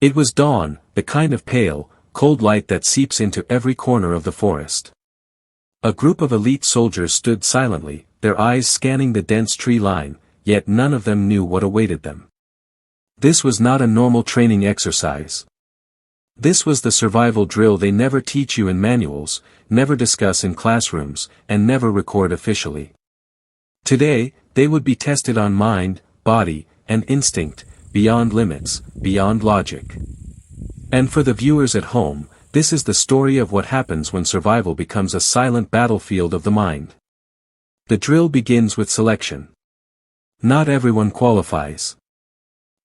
It was dawn, the kind of pale, cold light that seeps into every corner of the forest. A group of elite soldiers stood silently, their eyes scanning the dense tree line, yet none of them knew what awaited them. This was not a normal training exercise. This was the survival drill they never teach you in manuals, never discuss in classrooms, and never record officially. Today, they would be tested on mind, body, and instinct, beyond limits, beyond logic. And for the viewers at home, this is the story of what happens when survival becomes a silent battlefield of the mind. The drill begins with selection. Not everyone qualifies.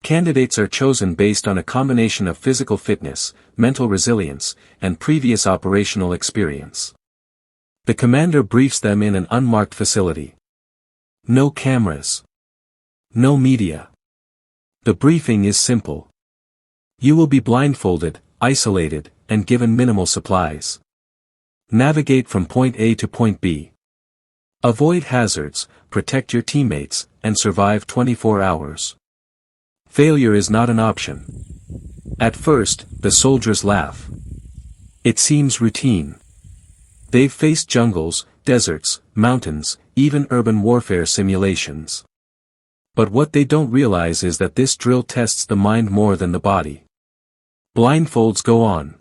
Candidates are chosen based on a combination of physical fitness, mental resilience, and previous operational experience. The commander briefs them in an unmarked facility. No cameras. No media. The briefing is simple. You will be blindfolded, isolated, and given minimal supplies. Navigate from point A to point B. Avoid hazards, protect your teammates, and survive 24 hours. Failure is not an option. At first, the soldiers laugh. It seems routine. They've faced jungles, deserts, mountains, even urban warfare simulations. But what they don't realize is that this drill tests the mind more than the body. Blindfolds go on.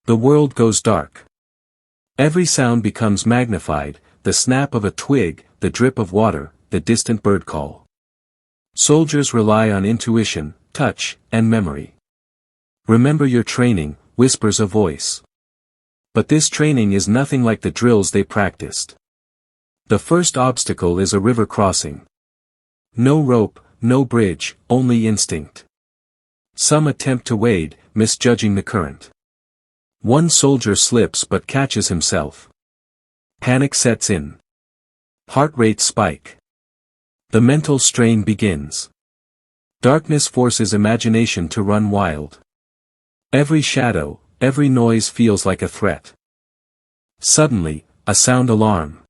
The world goes dark. Every sound becomes magnified, the snap of a twig, the drip of water, the distant bird call. Soldiers rely on intuition, touch, and memory. Remember your training, whispers a voice. But this training is nothing like the drills they practiced. The first obstacle is a river crossing. No rope, no bridge, only instinct. Some attempt to wade, misjudging the current. One soldier slips but catches himself. Panic sets in. Heart rates spike. The mental strain begins. Darkness forces imagination to run wild. Every shadow, every noise feels like a threat. Suddenly, a sound alarm.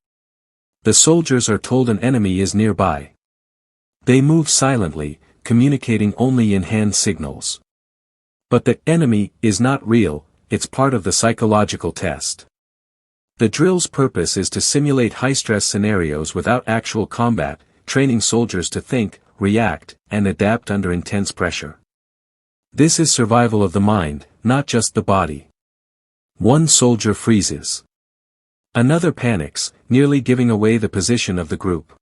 The soldiers are told an enemy is nearby. They move silently, communicating only in hand signals. But the enemy is not real, it's part of the psychological test. The drill's purpose is to simulate high-stress scenarios without actual combat, training soldiers to think, react, and adapt under intense pressure. This is survival of the mind, not just the body. One soldier freezes. Another panics, nearly giving away the position of the group.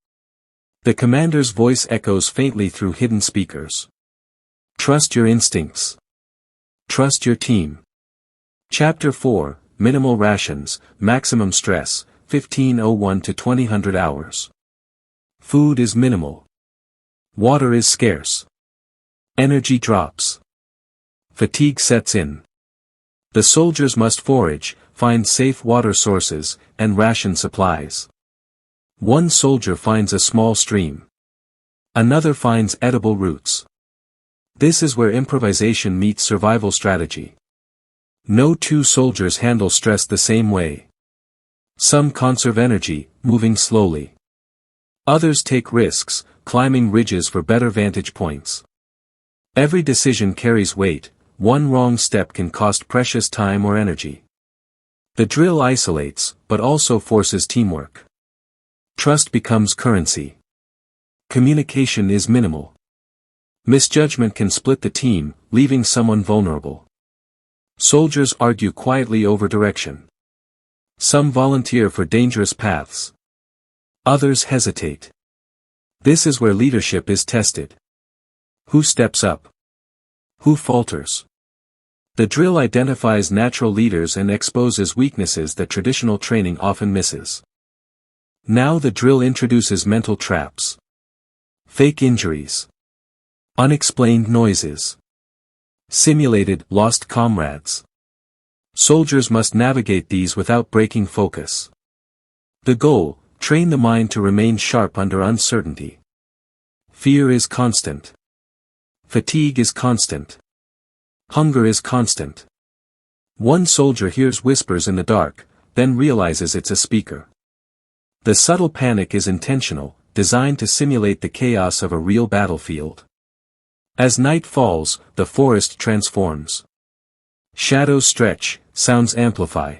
The commander's voice echoes faintly through hidden speakers. Trust your instincts. Trust your team. Chapter 4, Minimal Rations, Maximum Stress, 1501 to 2000 hours. Food is minimal. Water is scarce. Energy drops. Fatigue sets in. The soldiers must forage, find safe water sources, and ration supplies. One soldier finds a small stream. Another finds edible roots. This is where improvisation meets survival strategy. No two soldiers handle stress the same way. Some conserve energy, moving slowly. Others take risks, climbing ridges for better vantage points. Every decision carries weight, one wrong step can cost precious time or energy. The drill isolates, but also forces teamwork. Trust becomes currency. Communication is minimal. Misjudgment can split the team, leaving someone vulnerable. Soldiers argue quietly over direction. Some volunteer for dangerous paths. Others hesitate. This is where leadership is tested. Who steps up? Who falters? The drill identifies natural leaders and exposes weaknesses that traditional training often misses. Now the drill introduces mental traps. Fake injuries. Unexplained noises. Simulated, lost comrades. Soldiers must navigate these without breaking focus. The goal: train the mind to remain sharp under uncertainty. Fear is constant. Fatigue is constant. Hunger is constant. One soldier hears whispers in the dark, then realizes it's a speaker. The subtle panic is intentional, designed to simulate the chaos of a real battlefield. As night falls, the forest transforms. Shadows stretch, sounds amplify.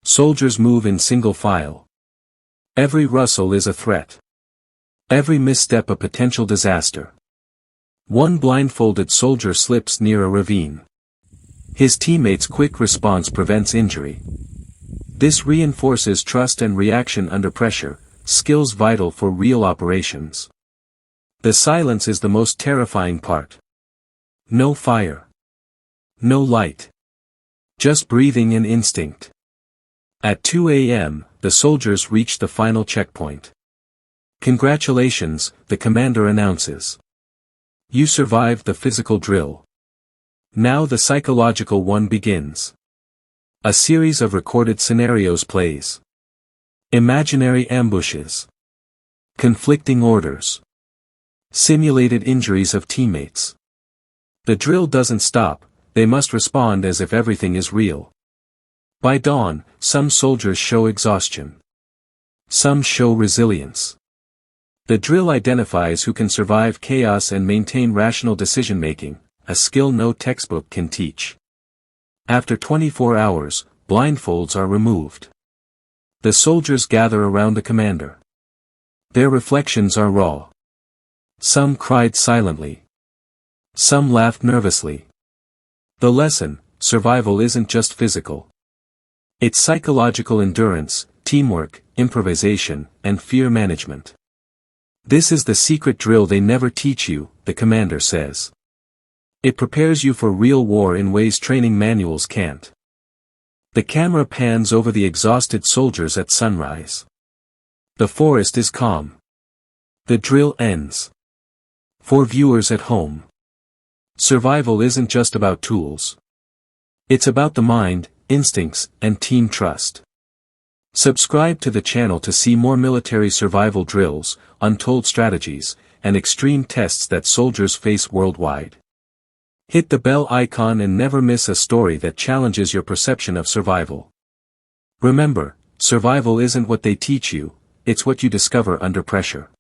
Soldiers move in single file. Every rustle is a threat. Every misstep a potential disaster. One blindfolded soldier slips near a ravine. His teammates' quick response prevents injury. This reinforces trust and reaction under pressure, skills vital for real operations. The silence is the most terrifying part. No fire. No light. Just breathing and instinct. At 2 a.m., the soldiers reach the final checkpoint. "Congratulations," the commander announces. "You survived the physical drill. Now the psychological one begins." A series of recorded scenarios plays. Imaginary ambushes. Conflicting orders. Simulated injuries of teammates. The drill doesn't stop, they must respond as if everything is real. By dawn, some soldiers show exhaustion. Some show resilience. The drill identifies who can survive chaos and maintain rational decision-making, a skill no textbook can teach. After 24 hours, blindfolds are removed. The soldiers gather around the commander. Their reflections are raw. Some cried silently. Some laughed nervously. The lesson: survival isn't just physical. It's psychological endurance, teamwork, improvisation, and fear management. This is the secret drill they never teach you, the commander says. It prepares you for real war in ways training manuals can't. The camera pans over the exhausted soldiers at sunrise. The forest is calm. The drill ends. For viewers at home, survival isn't just about tools. It's about the mind, instincts, and team trust. Subscribe to the channel to see more military survival drills, untold strategies, and extreme tests that soldiers face worldwide. Hit the bell icon and never miss a story that challenges your perception of survival. Remember, survival isn't what they teach you, it's what you discover under pressure.